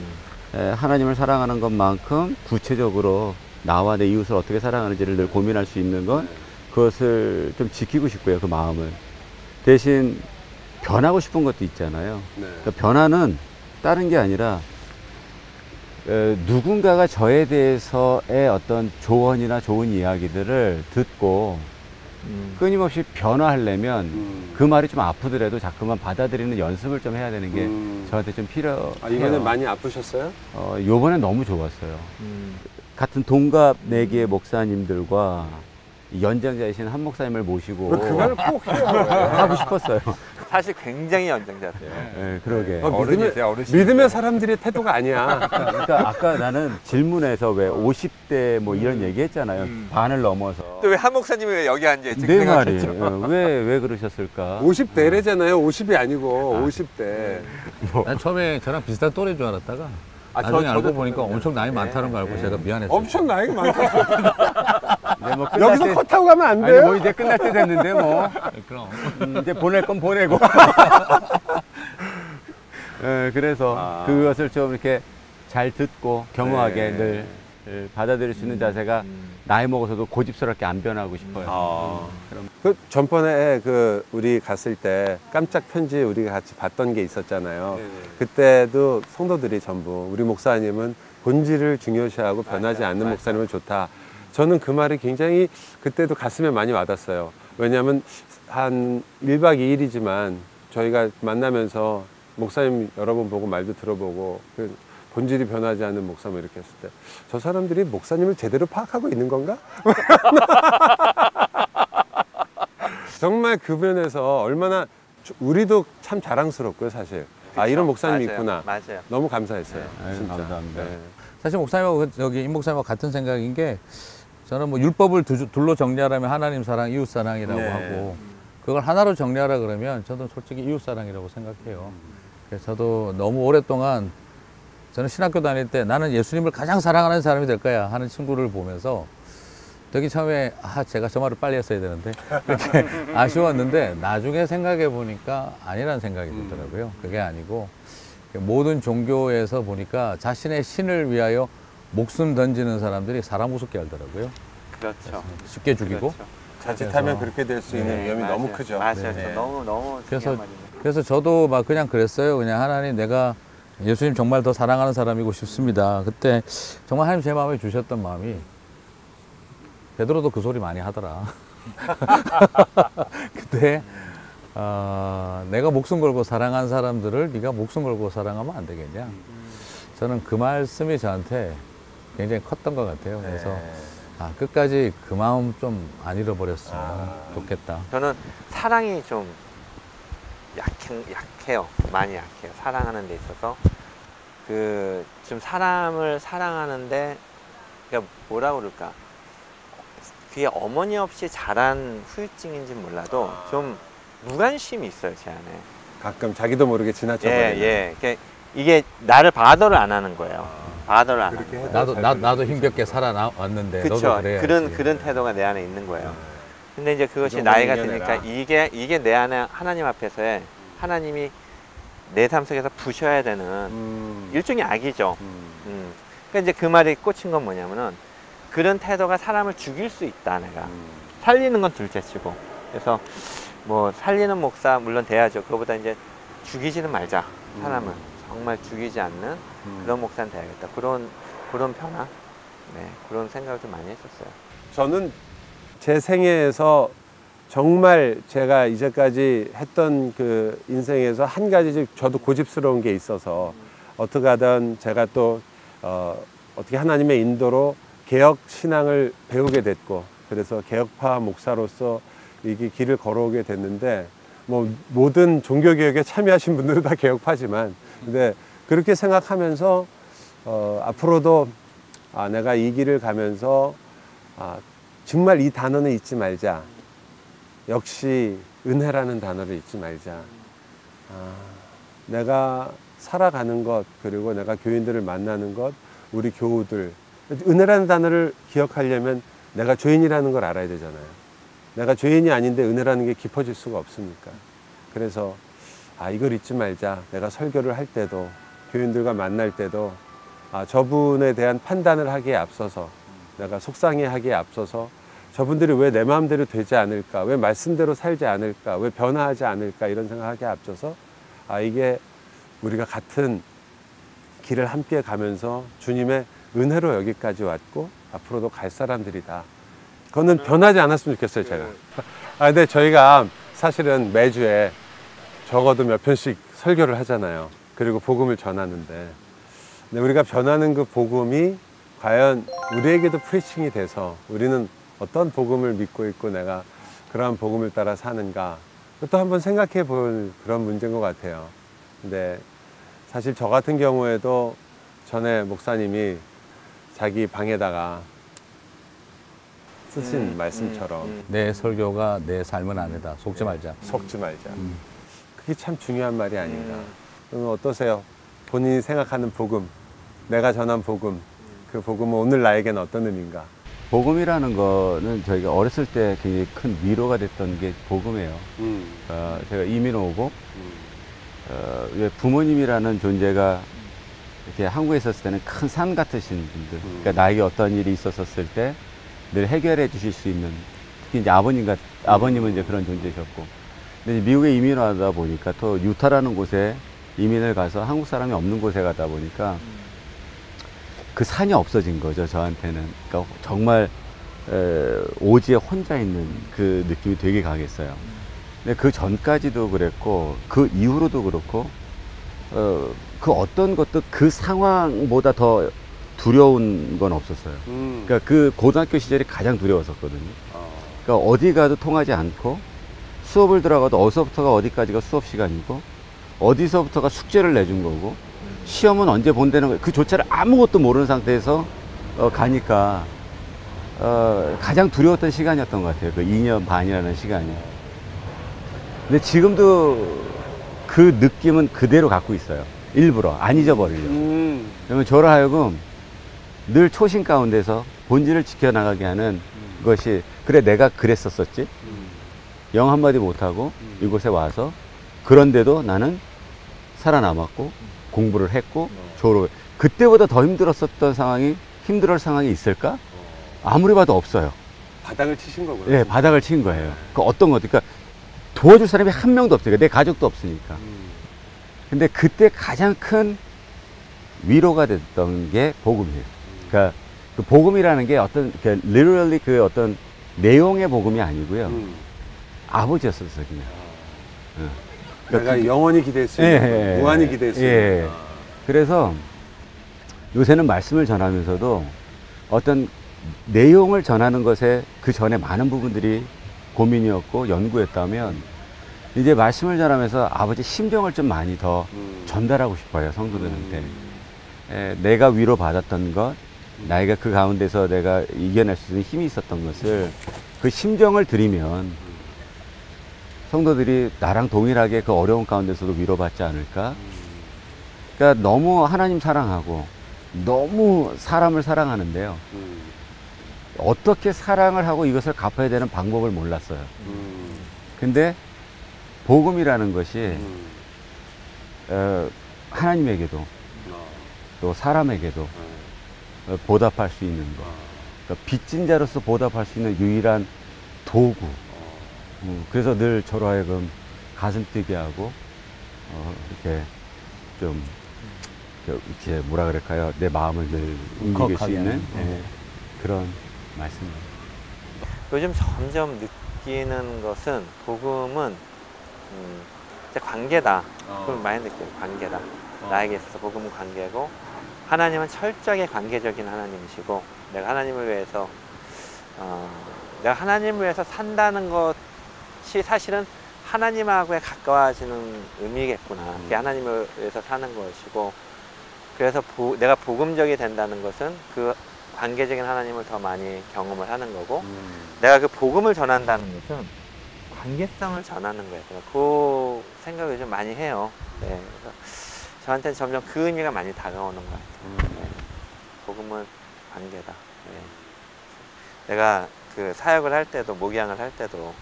하나님을 사랑하는 것만큼 구체적으로 나와 내 이웃을 어떻게 사랑하는지를 늘 고민할 수 있는 것 그것을 좀 지키고 싶고요. 그 마음을 대신 변하고 싶은 것도 있잖아요. 그러니까 변화는 다른 게 아니라 누군가가 저에 대해서의 어떤 조언이나 좋은 이야기들을 듣고 끊임없이 변화하려면 그 말이 좀 아프더라도 자꾸만 받아들이는 연습을 좀 해야 되는 게 저한테 좀 필요해요. 이번에 많이 아프셨어요? 요번에 너무 좋았어요. 같은 동갑 4개의 목사님들과 연장자이신 한 목사님을 모시고 그걸 꼭 해요. 하고 싶었어요. 사실 굉장히 연장자세요. 네, 그러게. 믿음의 사람들의 태도가 아니야. 그러니까 아까 나는 질문에서 왜 50대 뭐 이런 얘기 했잖아요. 반을 넘어서. 또 왜 한 목사님이 왜 여기 앉아있지? 내 말이. 왜 그러셨을까? 50대래잖아요. 50이 아니고 50대. 난 처음에 저랑 비슷한 또래인 줄 알았다가 나중에 알고 보니까 엄청 나이 많다는 거 알고 제가 미안했어요. 엄청 나이가 많다. 뭐 여기서 컷 타고 가면 안 돼요? 아니 뭐 이제 끝날 때 됐는데 뭐. 그럼. 이제 보낼 건 보내고. 그래서 그것을 좀 이렇게 잘 듣고 겸허하게 늘 받아들일 수 있는 자세가 나이 먹어서도 고집스럽게 안 변하고 싶어요. 그 전번에 우리 갔을 때 깜짝 편지 우리가 같이 봤던 게 있었잖아요. 그때도 성도들이 전부 우리 목사님은 본질을 중요시하고 변하지 않는 목사님은 좋다. 저는 그 말이 굉장히 그때도 가슴에 많이 와닿았어요. 왜냐하면 한 1박 2일이지만 저희가 만나면서 목사님 여러 번 보고 말도 들어보고 본질이 변하지 않는 목사님 이렇게 했을 때 저 사람들이 목사님을 제대로 파악하고 있는 건가? 정말 그 면에서 얼마나 우리도 참 자랑스럽고요 사실. 그쵸? 이런 목사님이 있구나. 맞아요. 너무 감사했어요. 진짜. 감사합니다. 사실 목사님하고 여기 임 목사님하고 같은 생각인 게 저는 뭐 율법을 둘로 정리하라면 하나님 사랑, 이웃 사랑이라고 하고 그걸 하나로 정리하라 그러면 저도 솔직히 이웃 사랑이라고 생각해요. 그래서 저도 너무 오랫동안 저는 신학교 다닐 때 나는 예수님을 가장 사랑하는 사람이 될 거야 하는 친구를 보면서 되게 처음에 제가 저 말을 빨리 했어야 되는데 그렇게 아쉬웠는데 나중에 생각해 보니까 아니라는 생각이 들더라고요. 그게 아니고 모든 종교에서 보니까 자신의 신을 위하여 목숨 던지는 사람들이 사람 우습게 알더라고요. 그렇죠. 쉽게 죽이고. 그렇죠. 자칫하면 그렇게 될 수 있는 위험이 너무 크죠. 맞아요. 네. 너무 중요한 말이네요. 그래서 저도 막 그냥 그랬어요. 그냥 하나님, 내가 예수님 정말 더 사랑하는 사람이고 싶습니다. 그때 정말 하나님 제 마음에 주셨던 마음이, 베드로도 그 소리 많이 하더라. 그때 내가 목숨 걸고 사랑한 사람들을 네가 목숨 걸고 사랑하면 안 되겠냐. 저는 그 말씀이 저한테 굉장히 컸던 것 같아요. 그래서 끝까지 그 마음 좀 안 잃어버렸으면 좋겠다. 저는 사랑이 좀 약해요. 많이 약해요. 사랑하는 데 있어서. 좀 사람을 사랑하는데, 그러니까 뭐라 그럴까. 그게 어머니 없이 자란 후유증인지 몰라도 좀 무관심이 있어요, 제 안에. 가끔 자기도 모르게 지나쳐버리는. 예. 이게 나를 바더를 안 하는 거예요. 바더를 안 하는 거예요. 나도 힘겹게 살아왔는데 너도 그래. 그런 태도가 내 안에 있는 거예요. 근데 이제 그것이 나이가 드니까 이게 내 안에 하나님 앞에서의 하나님이 내 삶 속에서 부셔야 되는 일종의 악이죠. 그러니까 이제 그 말이 꽂힌 건 뭐냐면은, 그런 태도가 사람을 죽일 수 있다. 내가 살리는 건 둘째치고, 그래서 뭐 살리는 목사 물론 돼야죠. 그거보다 이제 죽이지는 말자. 사람은 정말 죽이지 않는 그런 목사는 돼야겠다. 그런 변화, 그런 생각을 좀 많이 했었어요. 저는 제 생애에서 정말 제가 이제까지 했던 그 인생에서 한 가지 저도 고집스러운 게 있어서, 어떻게 하든 제가 또 어떻게 하나님의 인도로 개혁 신앙을 배우게 됐고, 그래서 개혁파 목사로서 이게 길을 걸어오게 됐는데, 뭐 모든 종교 개혁에 참여하신 분들은 다 개혁파지만, 근데 그렇게 생각하면서 앞으로도 내가 이 길을 가면서 정말 이 단어는 잊지 말자. 역시 은혜라는 단어를 잊지 말자. 내가 살아가는 것, 그리고 내가 교인들을 만나는 것, 우리 교우들, 은혜라는 단어를 기억하려면 내가 죄인이라는 걸 알아야 되잖아요. 내가 죄인이 아닌데 은혜라는 게 깊어질 수가 없으니까. 그래서 이걸 잊지 말자. 내가 설교를 할 때도, 교인들과 만날 때도 저분에 대한 판단을 하기에 앞서서, 내가 속상해하기에 앞서서, 저분들이 왜 내 마음대로 되지 않을까, 왜 말씀대로 살지 않을까, 왜 변화하지 않을까, 이런 생각하기에 앞서서 이게 우리가 같은 길을 함께 가면서 주님의 은혜로 여기까지 왔고 앞으로도 갈 사람들이다. 그거는 변하지 않았으면 좋겠어요, 제가. 근데 저희가 사실은 매주에 적어도 몇 편씩 설교를 하잖아요. 그리고 복음을 전하는데, 근데 우리가 전하는 그 복음이 과연 우리에게도 프리칭이 돼서 우리는 어떤 복음을 믿고 있고 내가 그러한 복음을 따라 사는가, 또 한번 생각해 볼 그런 문제인 것 같아요. 근데 사실 저 같은 경우에도 전에 목사님이 자기 방에다가 쓰신 말씀처럼 내 설교가 내 삶은 아니다. 속지 말자. 속지 말자. 그게 참 중요한 말이 아닌가. 그러면 어떠세요? 본인이 생각하는 복음, 내가 전한 복음, 그 복음은 오늘 나에게는 어떤 의미인가? 복음이라는 거는 저희가 어렸을 때 굉장히 큰 위로가 됐던 게 복음이에요. 제가 이민 오고 왜 부모님이라는 존재가 이렇게 한국에 있었을 때는 큰 산 같으신 분들, 그러니까 나에게 어떤 일이 있었을 때 늘 해결해 주실 수 있는, 특히 이제 아버님은 이제 그런 존재셨고, 근데 이제 미국에 이민을 하다 보니까 또 유타라는 곳에 이민을 가서 한국 사람이 없는 곳에 가다 보니까 그 산이 없어진 거죠, 저한테는. 그러니까 정말 오지에 혼자 있는 그 느낌이 되게 강했어요. 근데 그 전까지도 그랬고 그 이후로도 그렇고 그 어떤 것도 그 상황보다 더 두려운 건 없었어요. 그러니까 그 고등학교 시절이 가장 두려웠었거든요. 그러니까 어디 가도 통하지 않고, 수업을 들어가도 어디서부터가 어디까지가 수업 시간이고, 어디서부터가 숙제를 내준 거고, 시험은 언제 본다는 거, 그조차를 아무것도 모르는 상태에서 가니까 가장 두려웠던 시간이었던 것 같아요. 그 2년 반이라는 시간이. 근데 지금도 그 느낌은 그대로 갖고 있어요. 일부러 안 잊어버리려고. 그러면 저를 하여금 늘 초심 가운데서 본질을 지켜나가게 하는 것이 그래 내가 그랬었었지. 영 한마디 못하고 이곳에 와서 그런데도 나는 살아남았고 공부를 했고 졸업. 그때보다 더 힘들었었던 상황이 힘들을 상황이 있을까? 아무리 봐도 없어요. 바닥을 치신 거고요. 네, 바닥을 친 거예요. 그 어떤 것, 그러니까 도와줄 사람이 한 명도 없으니까 내 가족도 없으니까. 근데 그때 가장 큰 위로가 됐던 게 복음이에요. 그러니까 그 복음이라는 게 어떤 literally 그 어떤 내용의 복음이 아니고요. 아버지였었어요, 그냥. 내가 영원히 기댈 수 있는, 무한히 기댈 수 있는. 그래서 요새는 말씀을 전하면서도 어떤 내용을 전하는 것에 그 전에 많은 부분들이 고민이었고 연구였다면 이제 말씀을 전하면서 아버지 심정을 좀 많이 더 전달하고 싶어요, 성도들한테. 내가 위로받았던 것, 나이가 그 가운데서 내가 이겨낼 수 있는 힘이 있었던 것을 그 심정을 드리면 성도들이 나랑 동일하게 그 어려운 가운데서도 위로받지 않을까? 그러니까 너무 하나님 사랑하고 너무 사람을 사랑하는데요. 어떻게 사랑을 하고 이것을 갚아야 되는 방법을 몰랐어요. 근데 복음이라는 것이 하나님에게도 또 사람에게도 보답할 수 있는 것. 그러니까 빚진 자로서 보답할 수 있는 유일한 도구. 그래서 늘 저로 하여금 가슴 뛰게 하고 이렇게 좀 이렇게 뭐라 그럴까요? 내 마음을 늘 움직일 수 있는 그런 말씀입니다. 요즘 점점 느끼는 것은 복음은 이제 관계다. 그걸 많이 느껴요. 관계다. 나에게 있어서 복음은 관계고 하나님은 철저하게 관계적인 하나님이시고 내가 하나님을 위해서 내가 하나님을 위해서 산다는 것이 사실은 하나님하고의 가까워지는 의미겠구나. 그게 하나님을 위해서 사는 것이고 그래서 내가 복음적이 된다는 것은 그 관계적인 하나님을 더 많이 경험을 하는 거고 내가 그 복음을 전한다는 것은 관계성을 전하는 거예요. 그 생각을 요즘 많이 해요. 네, 그래서 저한테는 점점 그 의미가 많이 다가오는 것 같아요. 네, 복음은 관계다. 네. 내가 그 사역을 할 때도 목양을 할 때도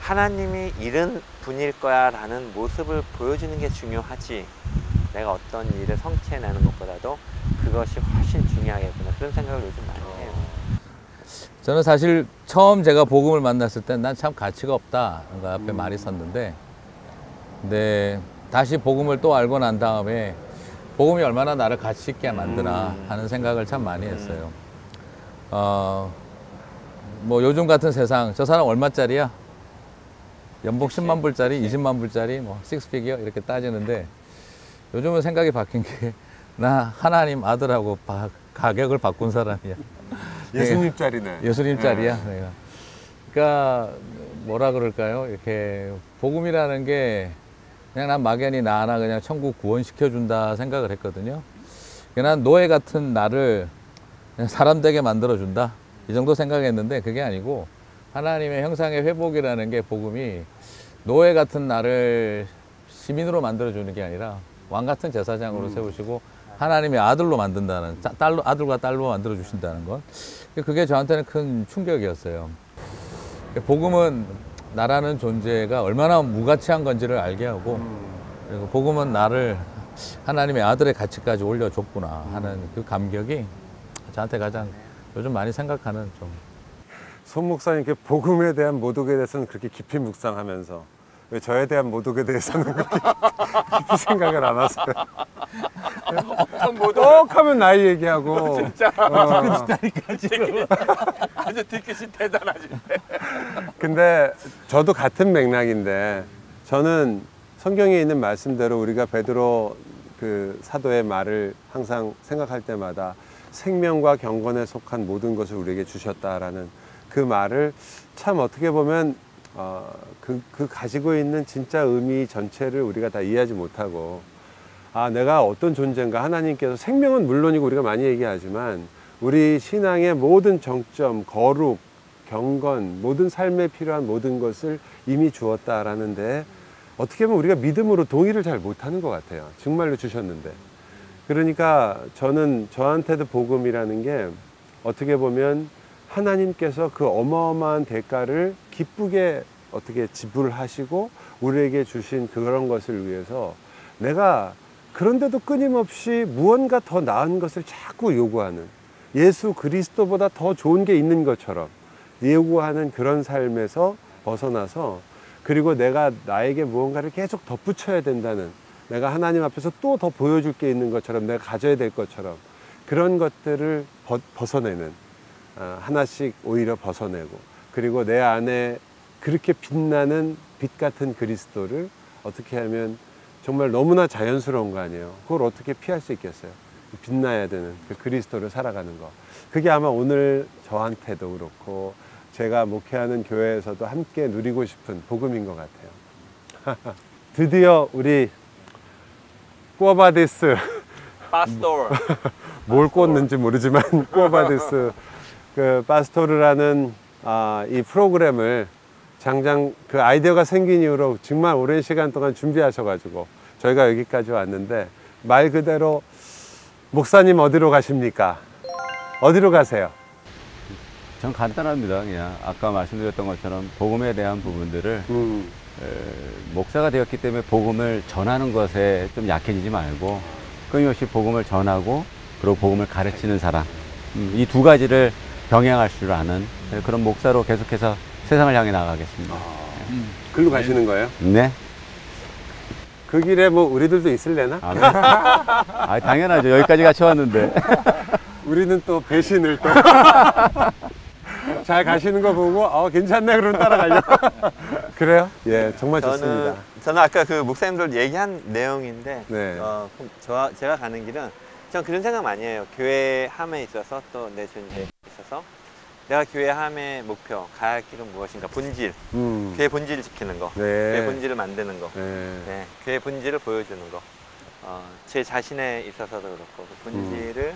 하나님이 이런 분일 거야 라는 모습을 보여주는 게 중요하지 내가 어떤 일을 성취해내는 것보다도 그것이 훨씬 중요하겠구나 그런 생각을 요즘 많이 해요. 저는 사실 처음 제가 복음을 만났을 때 난 참 가치가 없다 그 앞에 말이 섰는데 근데 다시 복음을 또 알고 난 다음에 복음이 얼마나 나를 가치 있게 만드나 하는 생각을 참 많이 했어요. 뭐 요즘 같은 세상 저 사람 얼마짜리야? 연봉 10만 불짜리, 20만 불짜리, 뭐 식스피겨 이렇게 따지는데 요즘은 생각이 바뀐 게 나 하나님 아들하고 가격을 바꾼 사람이야. 예수님짜리네. 예수님짜리야. 내가. 그러니까 뭐라 그럴까요? 이렇게 복음이라는 게 그냥 난 막연히 나 하나 그냥 천국 구원시켜준다 생각을 했거든요. 난 노예 같은 나를 그냥 사람 되게 만들어준다. 이 정도 생각했는데 그게 아니고 하나님의 형상의 회복이라는 게 복음이 노예 같은 나를 시민으로 만들어주는 게 아니라 왕 같은 제사장으로 세우시고 하나님의 아들로 만든다는 아들과 딸로 만들어 주신다는 것 그게 저한테는 큰 충격이었어요. 복음은 나라는 존재가 얼마나 무가치한 건지를 알게 하고 그리고 복음은 나를 하나님의 아들의 가치까지 올려줬구나 하는 그 감격이 저한테 가장 요즘 많이 생각하는 좀 손 목사님께 복음에 대한 모독에 대해서는 그렇게 깊이 묵상하면서 왜 저에 대한 모독에 대해서는 그렇게 깊이 생각을 안 하세요? 어떤 모독? 똑하면 나이 얘기하고 진짜 듣고 지금 아주 듣기 대단하신데 근데 저도 같은 맥락인데 저는 성경에 있는 말씀대로 우리가 베드로 그 사도의 말을 항상 생각할 때마다 생명과 경건에 속한 모든 것을 우리에게 주셨다라는 그 말을 참 어떻게 보면 그 가지고 있는 진짜 의미 전체를 우리가 다 이해하지 못하고 내가 어떤 존재인가 하나님께서 생명은 물론이고 우리가 많이 얘기하지만 우리 신앙의 모든 정점, 거룩, 경건, 모든 삶에 필요한 모든 것을 이미 주었다라는데 어떻게 보면 우리가 믿음으로 동의를 잘 못하는 것 같아요. 정말로 주셨는데. 그러니까 저는 저한테도 복음이라는 게 어떻게 보면 하나님께서 그 어마어마한 대가를 기쁘게 어떻게 지불하시고 우리에게 주신 그런 것을 위해서 내가 그런데도 끊임없이 무언가 더 나은 것을 자꾸 요구하는, 예수 그리스도보다 더 좋은 게 있는 것처럼 요구하는 그런 삶에서 벗어나서, 그리고 내가 나에게 무언가를 계속 덧붙여야 된다는, 내가 하나님 앞에서 또 더 보여줄 게 있는 것처럼, 내가 가져야 될 것처럼 그런 것들을 벗어내는, 하나씩 오히려 벗어내고, 그리고 내 안에 그렇게 빛나는 빛 같은 그리스도를 어떻게 하면 정말 너무나 자연스러운 거 아니에요. 그걸 어떻게 피할 수 있겠어요. 빛나야 되는 그 그리스도를 살아가는 거. 그게 아마 오늘 저한테도 그렇고 제가 목회하는 교회에서도 함께 누리고 싶은 복음인 것 같아요. 드디어 우리 꾸어바디스 파스토르 뭘 꽂는지 모르지만 꾸어바디스 그 파스토르라는 이 프로그램을 장장 그 아이디어가 생긴 이후로 정말 오랜 시간 동안 준비하셔가지고 저희가 여기까지 왔는데, 말 그대로 목사님 어디로 가십니까? 어디로 가세요? 전 간단합니다. 그냥 아까 말씀드렸던 것처럼 복음에 대한 부분들을 목사가 되었기 때문에 복음을 전하는 것에 좀 약해지지 말고 끊임없이 복음을 전하고 그리고 복음을 가르치는 사람, 이 두 가지를 병행할 줄 아는 그런 목사로 계속해서 세상을 향해 나가겠습니다. 글로 가시는 거예요? 네. 그 길에 뭐 우리들도 있을래나? 아, 당연하죠. 여기까지 같이 왔는데. 우리는 또 배신을 또 잘 가시는 거 보고 괜찮네 그러면 따라가려고. 그래요? 예, 정말 좋습니다. 저는 아까 그 목사님들 얘기한 내용인데, 네. 제가 가는 길은 전 그런 생각 많이 해요. 교회함에 있어서 또 내 존재에 있어서 내가 교회함의 목표, 가야 할 길은 무엇인가? 본질. 교회 본질을 지키는 거. 네. 교회 본질을 만드는 거. 네. 네. 교회 본질을 보여주는 거. 제 자신에 있어서도 그렇고 그 본질을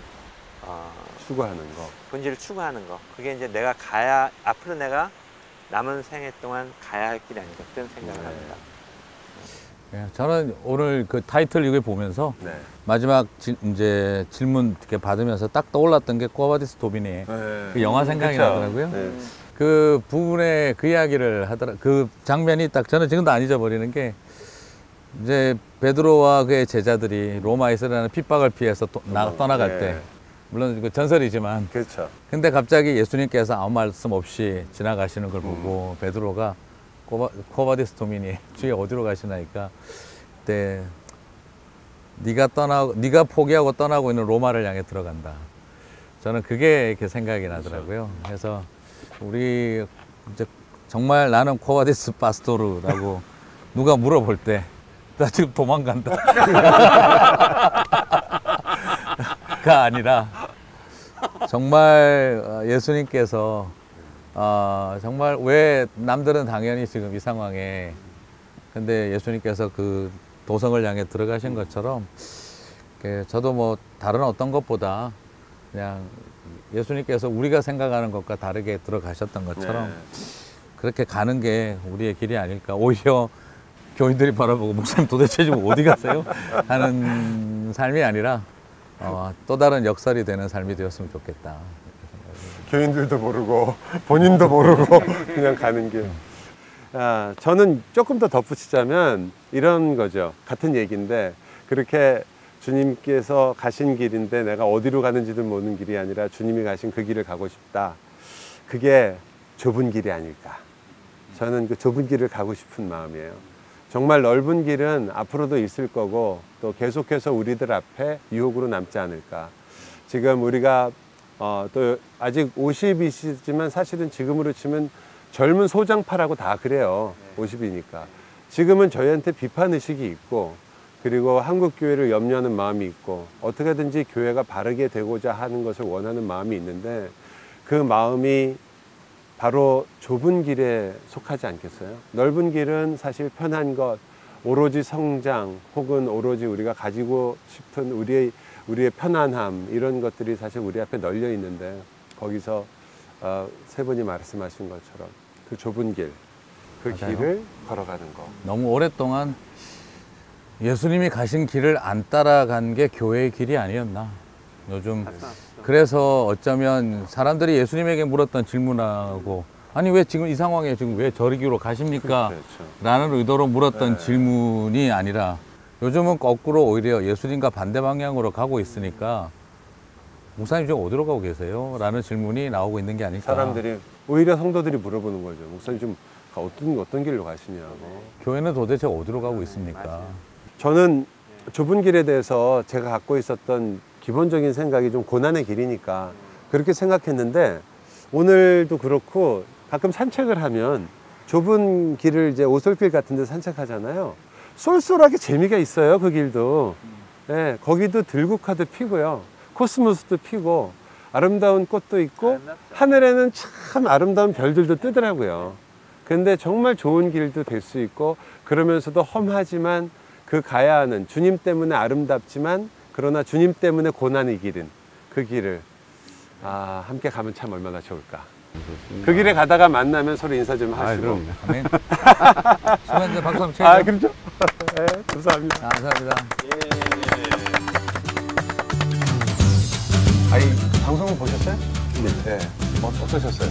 추구하는 거. 본질을 추구하는 거. 그게 이제 내가 앞으로 내가 남은 생애 동안 가야 할 길이 아닌가 그런 생각을 합니다. 네, 저는 오늘 그 타이틀 이거 보면서 네. 마지막 이제 질문 이렇게 받으면서 딱 떠올랐던 게 꾸어바디스 도비니의 그 영화 생각이 그쵸. 나더라고요. 네. 그 부분에 그 이야기를 하더라. 그 장면이 딱 저는 지금도 안 잊어버리는 게, 이제 베드로와 그의 제자들이 로마에서 일어나는 핍박을 피해서 떠나갈 때, 물론 그 전설이지만, 그렇죠. 근데 갑자기 예수님께서 아무 말씀 없이 지나가시는 걸 보고 베드로가 꾸어바디스 도미니, 주여 어디로 가시나니까, 그때 네가 포기하고 떠나고 있는 로마를 향해 들어간다. 저는 그게 이렇게 생각이 나더라고요. 그래서 우리 이제 정말 나는 꾸어바디스 파스토르라고 누가 물어볼 때 나 지금 도망간다 가 아니라, 정말 예수님께서 정말 왜 남들은 당연히 지금 이 상황에, 근데 예수님께서 그 도성을 향해 들어가신 것처럼, 저도 뭐 다른 어떤 것보다 그냥 예수님께서 우리가 생각하는 것과 다르게 들어가셨던 것처럼 그렇게 가는 게 우리의 길이 아닐까. 오히려 교인들이 바라보고 목사님 도대체 지금 어디 가세요? 하는 삶이 아니라 또 다른 역설이 되는 삶이 되었으면 좋겠다. 교인들도 모르고 본인도 모르고 그냥 가는 길. 저는 조금 더 덧붙이자면 이런 거죠. 같은 얘기인데, 그렇게 주님께서 가신 길인데 내가 어디로 가는지도 모르는 길이 아니라 주님이 가신 그 길을 가고 싶다. 그게 좁은 길이 아닐까. 저는 그 좁은 길을 가고 싶은 마음이에요. 정말 넓은 길은 앞으로도 있을 거고 또 계속해서 우리들 앞에 유혹으로 남지 않을까. 지금 우리가 또 아직 50이시지만 사실은 지금으로 치면 젊은 소장파라고 다 그래요. 50이니까. 지금은 저희한테 비판의식이 있고, 그리고 한국교회를 염려하는 마음이 있고, 어떻게든지 교회가 바르게 되고자 하는 것을 원하는 마음이 있는데, 그 마음이 바로 좁은 길에 속하지 않겠어요? 넓은 길은 사실 편한 것, 오로지 성장, 혹은 오로지 우리가 가지고 싶은 우리의 편안함, 이런 것들이 사실 우리 앞에 널려 있는데, 거기서 세 분이 말씀하신 것처럼 그 좁은 길, 그 맞아요. 길을 걸어가는 거. 너무 오랫동안 예수님이 가신 길을 안 따라간 게 교회의 길이 아니었나. 요즘 그래서 어쩌면 사람들이 예수님에게 물었던 질문하고 아니 왜 지금 이 상황에 지금 왜 저리기로 가십니까? 그렇죠. 라는 의도로 물었던 질문이 아니라 요즘은 거꾸로 오히려 예수님과 반대 방향으로 가고 있으니까 목사님 지금 어디로 가고 계세요? 라는 질문이 나오고 있는 게 아닐까. 사람들이 오히려 성도들이 물어보는 거죠. 목사님 좀 어떤 길로 가시냐고. 교회는 도대체 어디로 가고 있습니까? 저는 좁은 길에 대해서 제가 갖고 있었던 기본적인 생각이 좀 고난의 길이니까 그렇게 생각했는데 오늘도 그렇고 가끔 산책을 하면 좁은 길을 이제 오솔길 같은 데 산책하잖아요. 쏠쏠하게 재미가 있어요. 그 길도. 네, 거기도 들국화도 피고요. 코스모스도 피고 아름다운 꽃도 있고 하늘에는 참 아름다운 별들도 뜨더라고요. 근데 정말 좋은 길도 될 수 있고 그러면서도 험하지만 그 가야 하는 주님 때문에 아름답지만 그러나 주님 때문에 고난의 길은 그 길을 함께 가면 참 얼마나 좋을까. 그 길에 가다가 만나면 서로 인사 좀 하시고. 아멘. 수고하셨습니다. 박수 한번 쳐주세요. 그렇죠. 네, 감사합니다. 감사합니다. 방송은 보셨어요? 네. 어떠셨어요?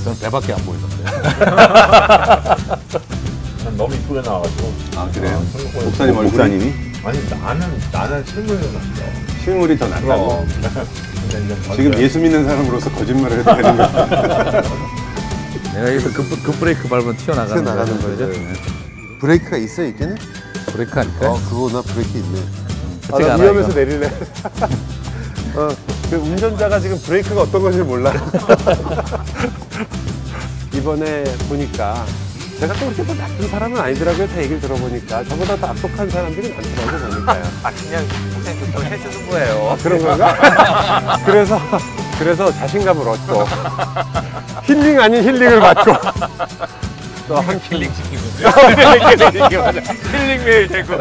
저는 배밖에 안 보이던데. 너무 이쁘게 나와가지고. 그래요? 목사님 목사님이? 아니 나는 실물이 더 낫죠. 실물이 더 낫다고? 지금 예수 믿는 사람으로서 거짓말을 해도 되는 거야? 내가 여기서 그 브레이크 밟으면 튀어나가는 거죠? 브레이크가 있어 있겠네? 브레이크 아닐까요? 그거 나 브레이크 있네. 그치가 나 않아, 위험해서 이거. 내릴래. 그 운전자가 지금 브레이크가 어떤 건지 몰라. 이번에 보니까 제가 또 그렇게 뭐 나쁜 사람은 아니더라고요. 다 얘기를 들어보니까 저보다 더 악독한 사람들이 많더라고요. 보니까요. 그냥 목사님 좋다고 해주는 거예요. 그런 건가? 그래서 자신감을 얻고 힐링 아닌 힐링을 받고 또 한 힐링 시키고 힐링 매일 되고